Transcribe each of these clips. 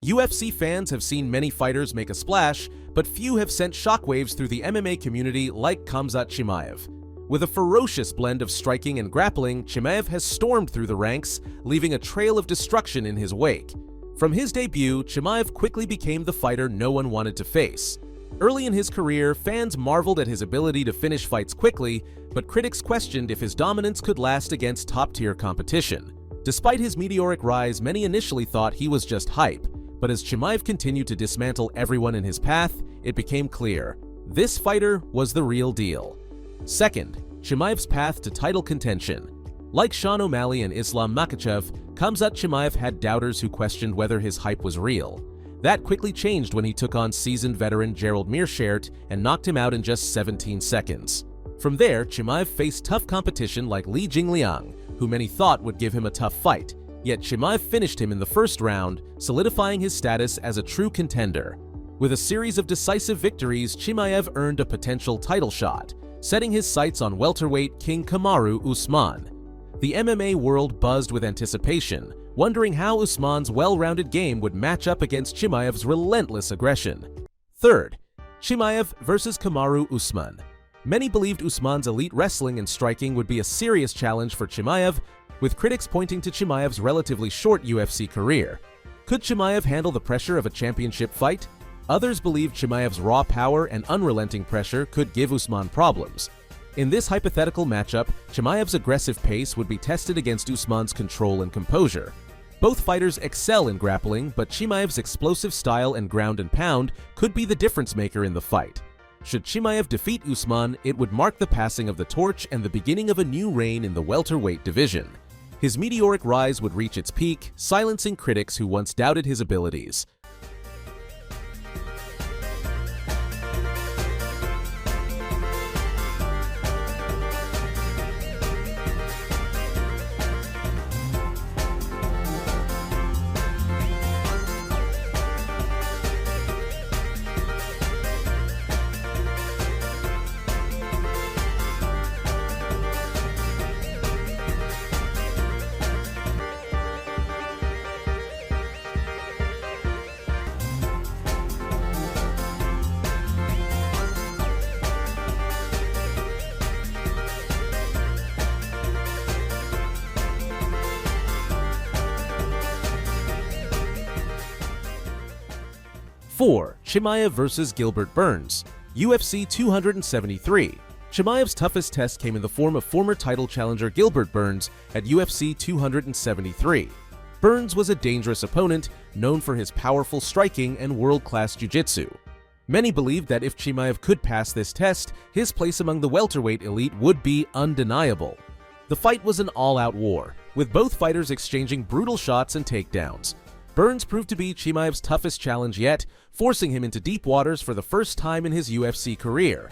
UFC fans have seen many fighters make a splash, but few have sent shockwaves through the MMA community like Khamzat Chimaev. With a ferocious blend of striking and grappling, Chimaev has stormed through the ranks, leaving a trail of destruction in his wake. From his debut, Chimaev quickly became the fighter no one wanted to face. Early in his career, fans marveled at his ability to finish fights quickly, but critics questioned if his dominance could last against top-tier competition. Despite his meteoric rise, many initially thought he was just hype, but as Chimaev continued to dismantle everyone in his path, it became clear. This fighter was the real deal. Second, Chimaev's path to title contention. Like Sean O'Malley and Islam Makhachev, Khamzat Chimaev had doubters who questioned whether his hype was real. That quickly changed when he took on seasoned veteran Gerald Meerschaert and knocked him out in just 17 seconds. From there, Chimaev faced tough competition like Li Jingliang, who many thought would give him a tough fight, yet Chimaev finished him in the first round, solidifying his status as a true contender. With a series of decisive victories, Chimaev earned a potential title shot, setting his sights on welterweight king Kamaru Usman. The MMA world buzzed with anticipation, wondering how Usman's well-rounded game would match up against Chimaev's relentless aggression. Third, Chimaev versus Kamaru Usman. Many believed Usman's elite wrestling and striking would be a serious challenge for Chimaev, with critics pointing to Chimaev's relatively short UFC career. Could Chimaev handle the pressure of a championship fight? Others believed Chimaev's raw power and unrelenting pressure could give Usman problems. In this hypothetical matchup, Chimaev's aggressive pace would be tested against Usman's control and composure. Both fighters excel in grappling, but Chimaev's explosive style and ground and pound could be the difference maker in the fight. Should Chimaev defeat Usman, it would mark the passing of the torch and the beginning of a new reign in the welterweight division. His meteoric rise would reach its peak, silencing critics who once doubted his abilities. 4. Chimaev vs. Gilbert Burns. UFC 273. Chimaev's toughest test came in the form of former title challenger Gilbert Burns at UFC 273. Burns was a dangerous opponent, known for his powerful striking and world-class jiu-jitsu. Many believed that if Chimaev could pass this test, his place among the welterweight elite would be undeniable. The fight was an all-out war, with both fighters exchanging brutal shots and takedowns. Burns proved to be Chimaev's toughest challenge yet, forcing him into deep waters for the first time in his UFC career.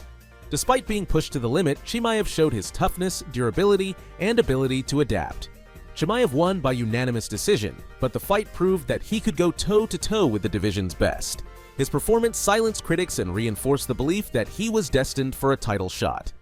Despite being pushed to the limit, Chimaev showed his toughness, durability, and ability to adapt. Chimaev won by unanimous decision, but the fight proved that he could go toe-to-toe with the division's best. His performance silenced critics and reinforced the belief that he was destined for a title shot.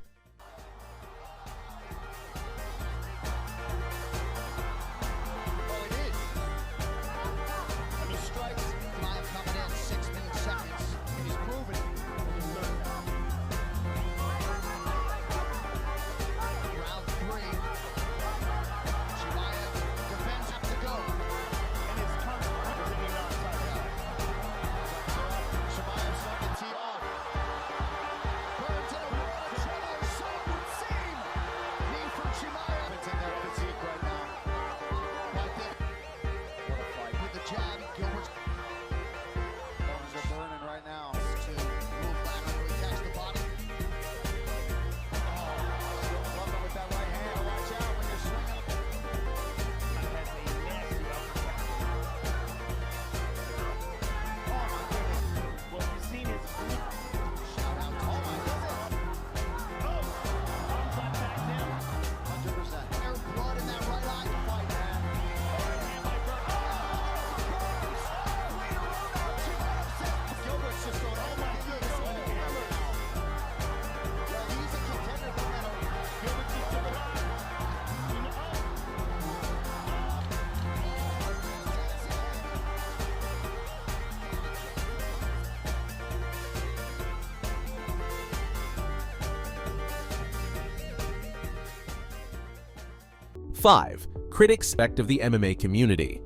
5. Critics of the MMA community.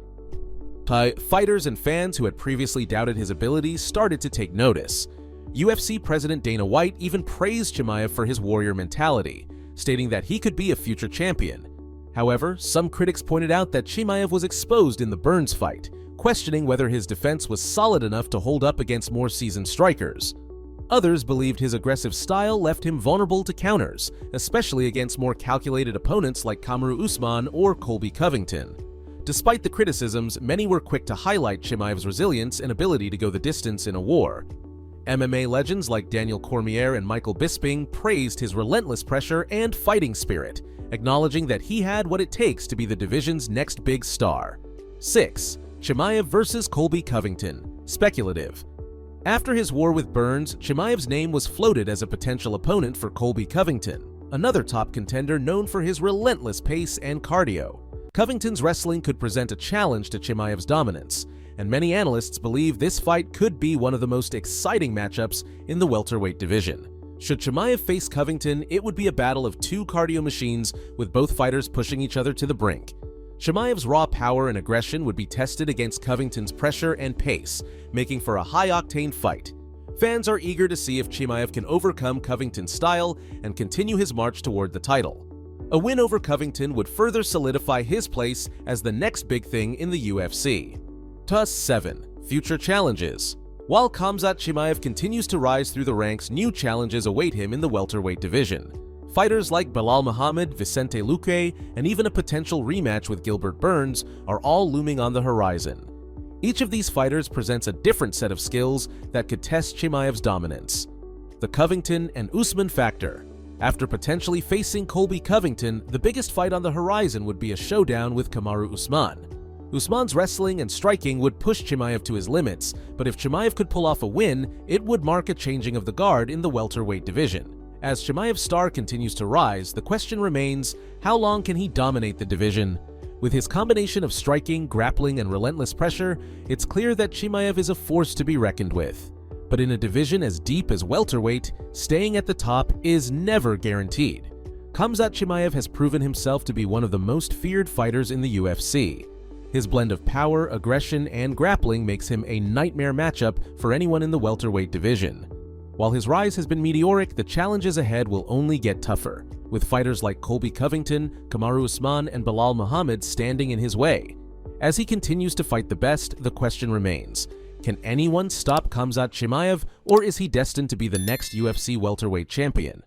Fighters and fans who had previously doubted his abilities started to take notice. UFC President Dana White even praised Chimaev for his warrior mentality, stating that he could be a future champion. However, some critics pointed out that Chimaev was exposed in the Burns fight, questioning whether his defense was solid enough to hold up against more seasoned strikers. Others believed his aggressive style left him vulnerable to counters, especially against more calculated opponents like Kamaru Usman or Colby Covington. Despite the criticisms, many were quick to highlight Chimaev's resilience and ability to go the distance in a war. MMA legends like Daniel Cormier and Michael Bisping praised his relentless pressure and fighting spirit, acknowledging that he had what it takes to be the division's next big star. 6. Chimaev vs. Colby Covington. Speculative. After his war with Burns, Chimaev's name was floated as a potential opponent for Colby Covington, another top contender known for his relentless pace and cardio. Covington's wrestling could present a challenge to Chimaev's dominance, and many analysts believe this fight could be one of the most exciting matchups in the welterweight division. Should Chimaev face Covington, it would be a battle of two cardio machines with both fighters pushing each other to the brink. Chimaev's raw power and aggression would be tested against Covington's pressure and pace, making for a high-octane fight. Fans are eager to see if Chimaev can overcome Covington's style and continue his march toward the title. A win over Covington would further solidify his place as the next big thing in the UFC. 7. Future challenges. While Khamzat Chimaev continues to rise through the ranks, new challenges await him in the welterweight division. Fighters like Belal Muhammad, Vicente Luque, and even a potential rematch with Gilbert Burns are all looming on the horizon. Each of these fighters presents a different set of skills that could test Chimaev's dominance. The Covington and Usman factor. After potentially facing Colby Covington, the biggest fight on the horizon would be a showdown with Kamaru Usman. Usman's wrestling and striking would push Chimaev to his limits, but if Chimaev could pull off a win, it would mark a changing of the guard in the welterweight division. As Chimaev's star continues to rise, the question remains, how long can he dominate the division? With his combination of striking, grappling, and relentless pressure, it's clear that Chimaev is a force to be reckoned with. But in a division as deep as welterweight, staying at the top is never guaranteed. Khamzat Chimaev has proven himself to be one of the most feared fighters in the UFC. His blend of power, aggression, and grappling makes him a nightmare matchup for anyone in the welterweight division. While his rise has been meteoric, the challenges ahead will only get tougher, with fighters like Colby Covington, Kamaru Usman, and Belal Muhammad standing in his way. As he continues to fight the best, the question remains, can anyone stop Khamzat Chimaev, or is he destined to be the next UFC welterweight champion?